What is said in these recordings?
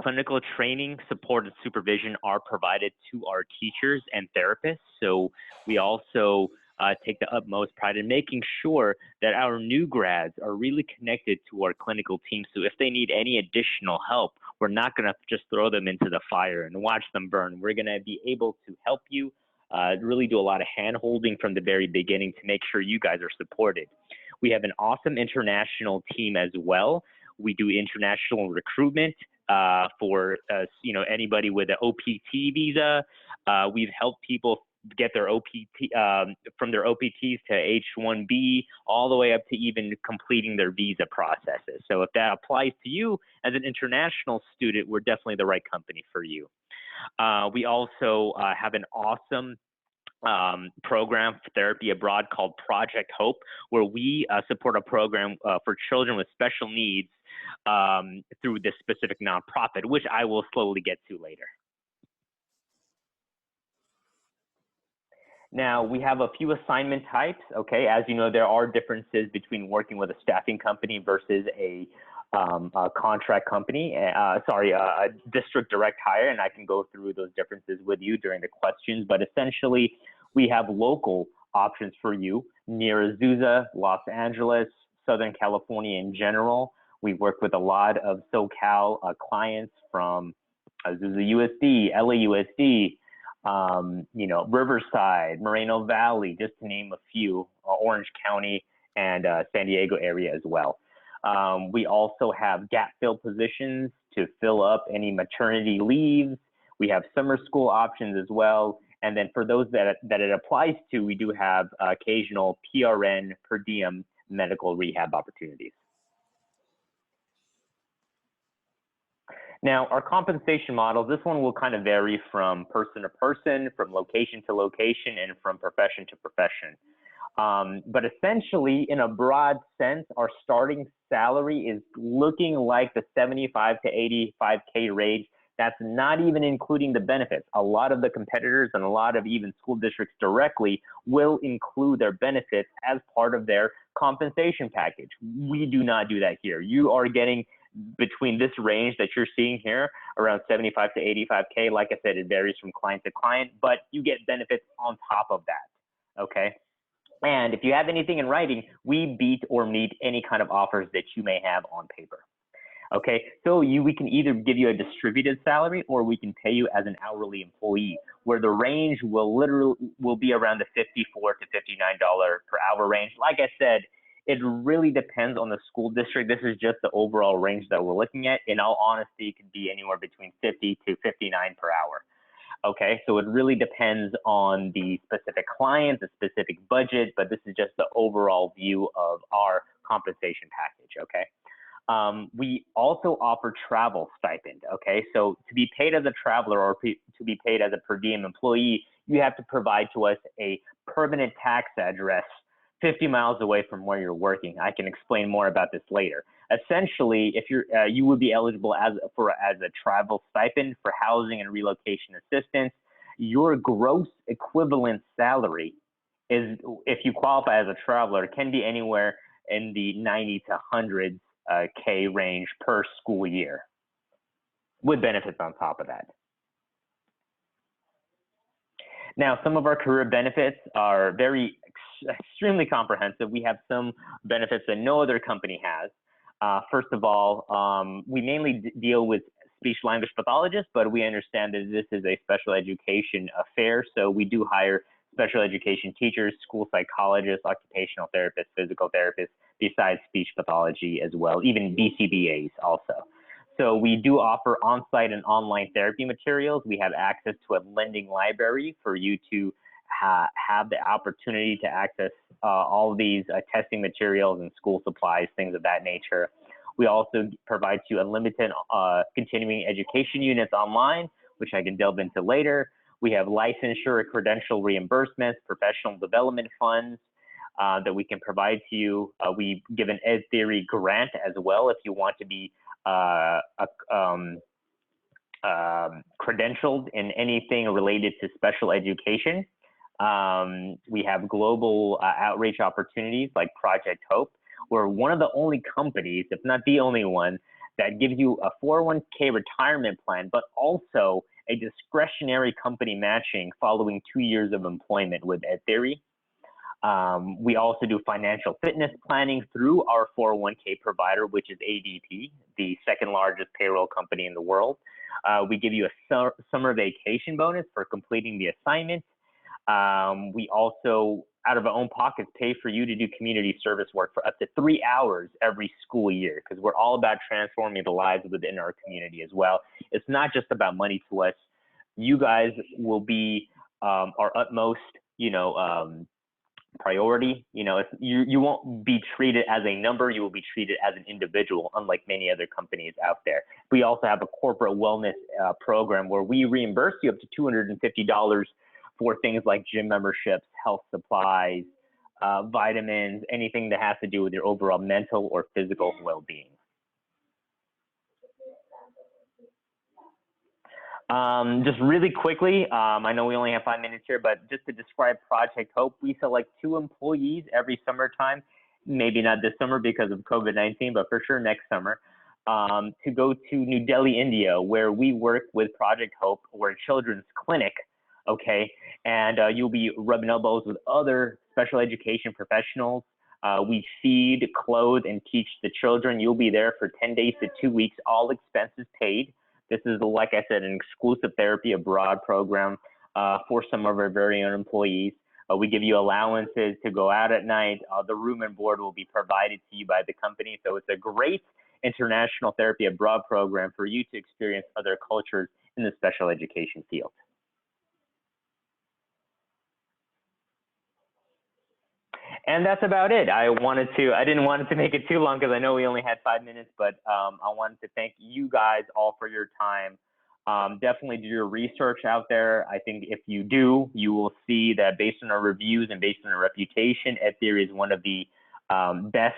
Clinical training, support, and supervision are provided to our teachers and therapists. So we also take the utmost pride in making sure that our new grads are really connected to our clinical team. So if they need any additional help, we're not going to just throw them into the fire and watch them burn. We're going to be able to help you, really do a lot of hand-holding from the very beginning to make sure you guys are supported. We have an awesome international team as well. We do international recruitment for anybody with an OPT visa. We've helped people get their OPT from their OPTs to H-1B, all the way up to even completing their visa processes. So if that applies to you as an international student, we're definitely the right company for you. We also have an awesome program for therapy abroad called Project Hope, where we support a program for children with special needs through this specific nonprofit, which I will slowly get to later. Now, we have a few assignment types, okay? As you know, there are differences between working with a staffing company versus a contract company, a district direct hire, and I can go through those differences with you during the questions, but essentially, we have local options for you near Azusa, Los Angeles, Southern California in general. We work with a lot of SoCal clients from Azusa USD, LAUSD, Riverside, Moreno Valley, just to name a few, Orange County and San Diego area as well. We also have gap fill positions to fill up any maternity leaves. We have summer school options as well. And then for those that it applies to, we do have occasional PRN per diem medical rehab opportunities. Now, our compensation model, this one will kind of vary from person to person, from location to location, and from profession to profession. But essentially, in a broad sense, our starting salary is looking like the 75 to 85K range. That's not even including the benefits. A lot of the competitors and a lot of even school districts directly will include their benefits as part of their compensation package. We do not do that here. You are getting between this range that you're seeing here, around 75 to 85K. Like I said, it varies from client to client, but you get benefits on top of that, okay? And if you have anything in writing, we beat or meet any kind of offers that you may have on paper. Okay, so we can either give you a distributed salary or we can pay you as an hourly employee, where the range will be around the $54 to $59 per hour range. Like I said, it really depends on the school district. This is just the overall range that we're looking at. In all honesty, it could be anywhere between 50 to 59 per hour. Okay, so it really depends on the specific client, the specific budget, but this is just the overall view of our compensation package, okay? We also offer travel stipend, okay? So to be paid as a traveler or to be paid as a per diem employee, you have to provide to us a permanent tax address 50 miles away from where you're working. I can explain more about this later. Essentially, if you would be eligible as a travel stipend for housing and relocation assistance. Your gross equivalent salary is, if you qualify as a traveler, can be anywhere in the 90 to 100 K range per school year, with benefits on top of that. Now, some of our career benefits are extremely comprehensive. We have some benefits that no other company has. First of all, we mainly deal with speech language pathologists, but we understand that this is a special education affair. So we do hire special education teachers, school psychologists, occupational therapists, physical therapists, besides speech pathology as well, even BCBAs also. So we do offer on-site and online therapy materials. We have access to a lending library for you to have the opportunity to access all of these testing materials and school supplies, things of that nature. We also provide you unlimited continuing education units online, which I can delve into later. We have licensure, credential reimbursements, professional development funds that we can provide to you. We give an EdTheory grant as well if you want to be credentialed in anything related to special education. We have global outreach opportunities like Project Hope. We're one of the only companies, if not the only one, that gives you a 401k retirement plan, but also a discretionary company matching following 2 years of employment with EdTheory. We also do financial fitness planning through our 401k provider, which is ADP, the second largest payroll company in the world. We give you a summer vacation bonus for completing the assignment. We also, out of our own pockets, pay for you to do community service work for up to 3 hours every school year, because we're all about transforming the lives within our community as well. It's not just about money to us. You guys will be our utmost, priority. You won't be treated as a number, you will be treated as an individual, unlike many other companies out there. We also have a corporate wellness program where we reimburse you up to $250 for things like gym memberships, health supplies, vitamins, anything that has to do with your overall mental or physical well-being. Just really quickly, I know we only have 5 minutes here, but just to describe Project Hope, we select 2 employees every summertime, maybe not this summer because of COVID-19, but for sure next summer, to go to New Delhi, India, where we work with Project Hope. We're a children's clinic, okay? And you'll be rubbing elbows with other special education professionals. We feed, clothe, and teach the children. You'll be there for 10 days to 2 weeks, all expenses paid. This is, like I said, an exclusive therapy abroad program for some of our very own employees. We give you allowances to go out at night. The room and board will be provided to you by the company. So it's a great international therapy abroad program for you to experience other cultures in the special education field. And that's about it. I didn't want it to make it too long because I know we only had 5 minutes, but I wanted to thank you guys all for your time. Definitely do your research out there. I think if you do, you will see that based on our reviews and based on our reputation, EdTheory is one of the best,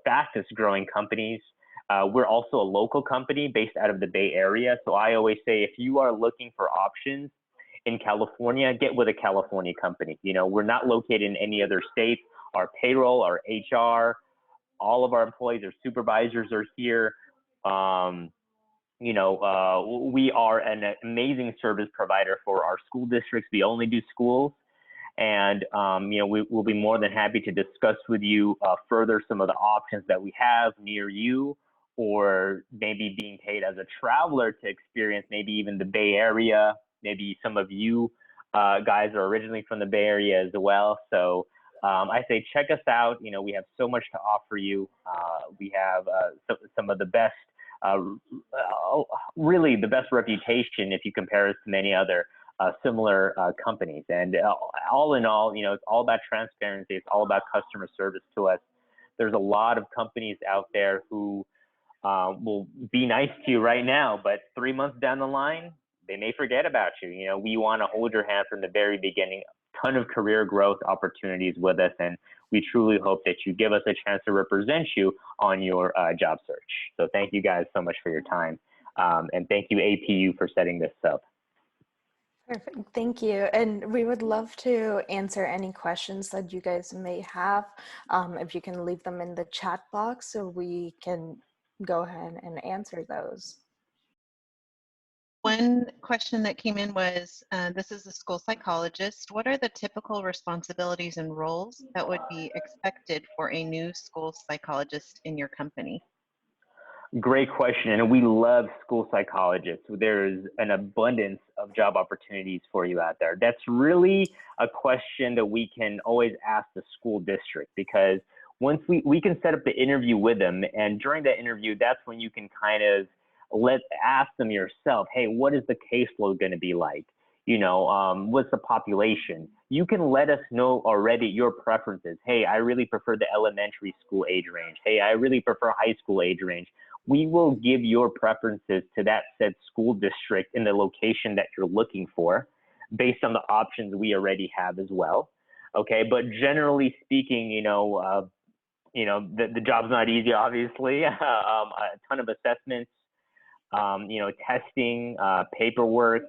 fastest growing companies. We're also a local company based out of the Bay Area. So I always say, if you are looking for options in California, get with a California company. We're not located in any other states. Our payroll, our HR, all of our employees, our supervisors are here. We are an amazing service provider for our school districts. We only do schools. And, we'll be more than happy to discuss with you further some of the options that we have near you, or maybe being paid as a traveler to experience maybe even the Bay Area. Maybe some of you guys are originally from the Bay Area as well. So I say check us out. We have so much to offer you. We have some of the best, really the best reputation if you compare us to many other similar companies. And all in all, it's all about transparency. It's all about customer service to us. There's a lot of companies out there who will be nice to you right now, but 3 months down the line, they may forget about you. We want to hold your hand from the very beginning. A ton of career growth opportunities with us, and we truly hope that you give us a chance to represent you on your job search. So thank you guys so much for your time, and thank you APU for setting this up. Perfect, thank you. And we would love to answer any questions that you guys may have. If you can leave them in the chat box so we can go ahead and answer those. One question that came in was, this is a school psychologist. What are the typical responsibilities and roles that would be expected for a new school psychologist in your company? Great question, and we love school psychologists. There's an abundance of job opportunities for you out there. That's really a question that we can always ask the school district, because once we can set up the interview with them, and during that interview, that's when you can kind of ask them yourself, hey, what is the caseload going to be like? What's the population? You can let us know already your preferences. Hey, I really prefer the elementary school age range. Hey, I really prefer high school age range. We will give your preferences to that said school district in the location that you're looking for, based on the options we already have as well. Okay, but generally speaking, the job's not easy, obviously. A ton of assessments, testing, paperwork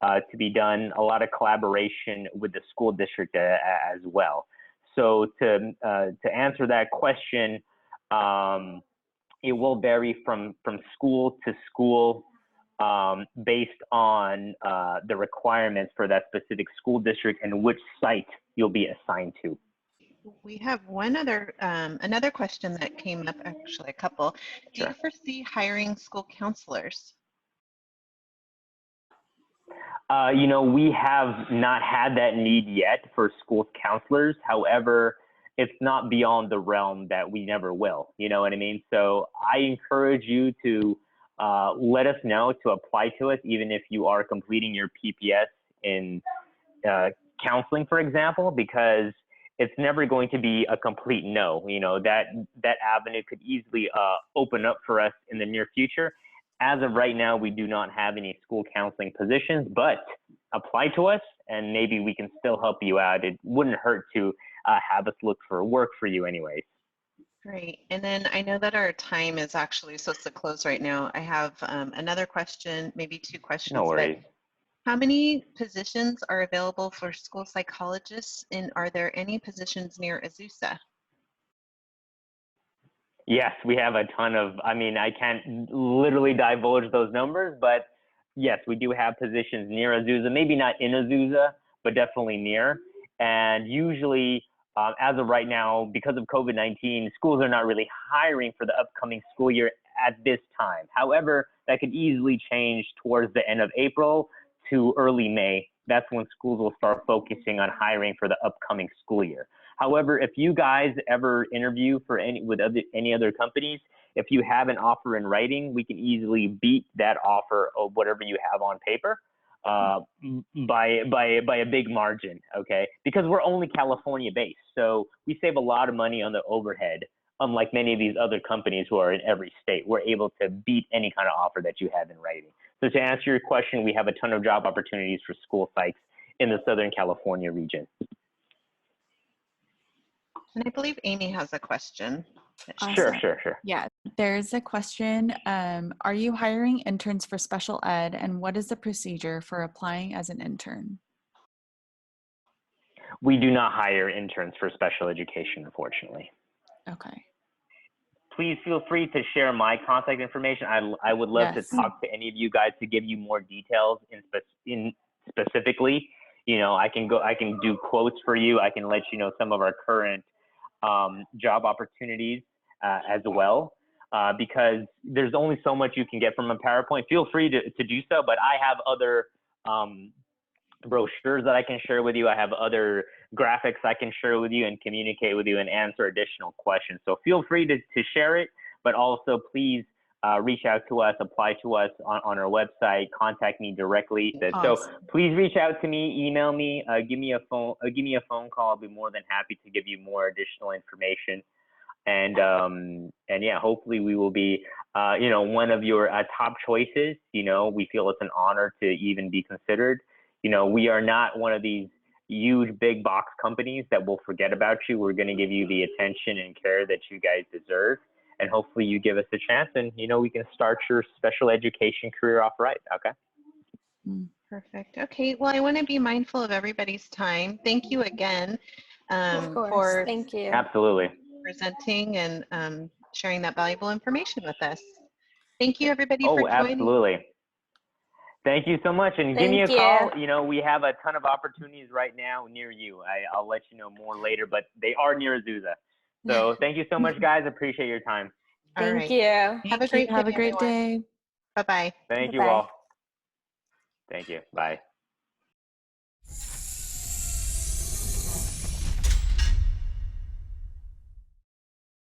to be done, a lot of collaboration with the school district as well. So to answer that question, it will vary from school to school based on the requirements for that specific school district and which site you'll be assigned to. We have one other, another question that came up, actually a couple. Do Sure. you foresee hiring school counselors? You know, we have not had that need yet for school counselors. However, it's not beyond the realm that we never will. You know what I mean? So I encourage you to let us know to apply to us, even if you are completing your PPS in counseling, for example, because it's never going to be a complete no. You know, that avenue could easily open up for us in the near future. As of right now, we do not have any school counseling positions, but apply to us and maybe we can still help you out. It wouldn't hurt to have us look for work for you anyways. Great. And then I know that our time is actually supposed to close right now. I have another question, maybe two questions. No worries. How many positions are available for school psychologists, and are there any positions near Azusa? Yes, we have a ton of, I mean, I can't literally divulge those numbers, but yes, we do have positions near Azusa, maybe not in Azusa, but definitely near. And usually, as of right now, because of COVID-19, schools are not really hiring for the upcoming school year at this time. However, that could easily change towards the end of April to early May. That's when schools will start focusing on hiring for the upcoming school year. However, if you guys ever interview for any other companies, if you have an offer in writing, we can easily beat that offer of whatever you have on paper by a big margin, okay? Because we're only California based, so we save a lot of money on the overhead. Unlike many of these other companies who are in every state, we're able to beat any kind of offer that you have in writing. So to answer your question, we have a ton of job opportunities for school psychs in the Southern California region. And I believe Amy has a question. Sure. Yeah, there's a question. Are you hiring interns for special ed, and what is the procedure for applying as an intern? We do not hire interns for special education, unfortunately. Okay. Please feel free to share my contact information. I would love Yes. to talk to any of you guys to give you more details in specifically. You know, I can do quotes for you. I can let you know some of our current job opportunities as well, because there's only so much you can get from a PowerPoint. Feel free to do so, but I have other brochures that I can share with you. I have other graphics I can share with you and communicate with you and answer additional questions. So feel free to share it, but also please reach out to us, apply to us on our website, contact me directly. Awesome. So please reach out to me, email me, give me a phone call. I'll be more than happy to give you more additional information. And yeah, hopefully we will be, you know, one of your top choices. You know, we feel it's an honor to even be considered. You know, we are not one of these huge big box companies that will forget about you. We're going to give you the attention and care that you guys deserve. And hopefully you give us a chance and, you know, we can start your special education career off right. Okay. Perfect. Okay. Well, I want to be mindful of everybody's time. Thank you again Of course. for Thank you. Absolutely. presenting and sharing that valuable information with us. Thank you, everybody, for joining. Absolutely. Thank you so much. And give me a call. You know, we have a ton of opportunities right now near you. I'll let you know more later, but they are near Azusa. So thank you so much, guys. Appreciate your time. Thank you. Have a great day. Have a great day. Bye-bye. Thank you all. Thank you. Bye.